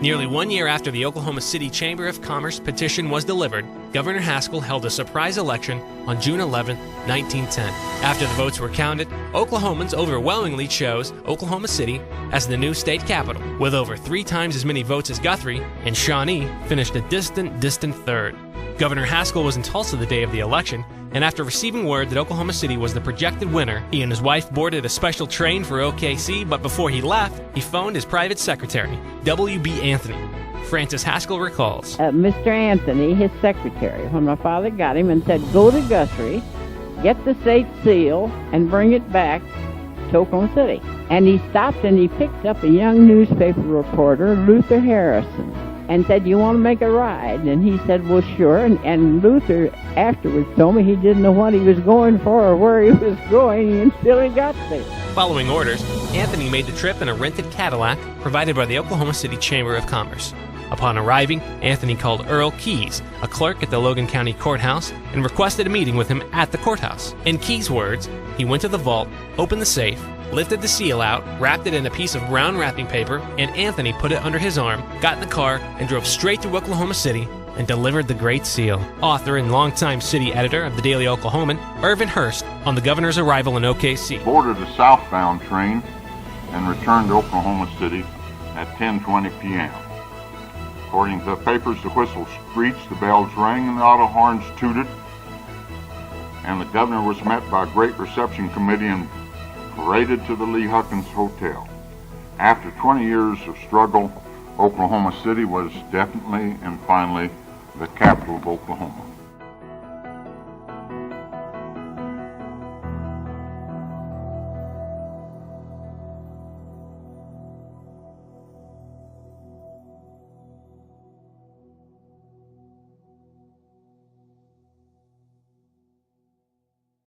Nearly 1 year after the Oklahoma City Chamber of Commerce petition was delivered, Governor Haskell held a surprise election on June 11, 1910. After the votes were counted, Oklahomans overwhelmingly chose Oklahoma City as the new state capital, with over 3 times as many votes as Guthrie, and Shawnee finished a distant third. Governor Haskell was in Tulsa the day of the election, and after receiving word that Oklahoma City was the projected winner, he and his wife boarded a special train for OKC, but before he left, he phoned his private secretary, W.B. Anthony. Frances Haskell recalls. Mr. Anthony, his secretary, when my father got him and said, go to Guthrie, get the state seal, and bring it back to Oklahoma City. And he stopped and he picked up a young newspaper reporter, Luther Harrison, and said, you want to make a ride? And he said, well, sure. And Luther afterwards told me he didn't know what he was going for or where he was going until he got there. Following orders, Anthony made the trip in a rented Cadillac provided by the Oklahoma City Chamber of Commerce. Upon arriving, Anthony called Earl Keyes, a clerk at the Logan County Courthouse, and requested a meeting with him at the courthouse. In Keyes' words, he went to the vault, opened the safe, lifted the seal out, wrapped it in a piece of brown wrapping paper, and Anthony put it under his arm, got in the car, and drove straight through Oklahoma City and delivered the Great Seal. Author and longtime city editor of the Daily Oklahoman, Irvin Hurst, on the governor's arrival in OKC. Boarded a southbound train and returned to Oklahoma City at 10:20 p.m. According to the papers, the whistle screeched, the bells rang, and the auto horns tooted, and the governor was met by a great reception committee and paraded to the Lee Huckins Hotel. After 20 years of struggle, Oklahoma City was definitely and finally the capital of Oklahoma.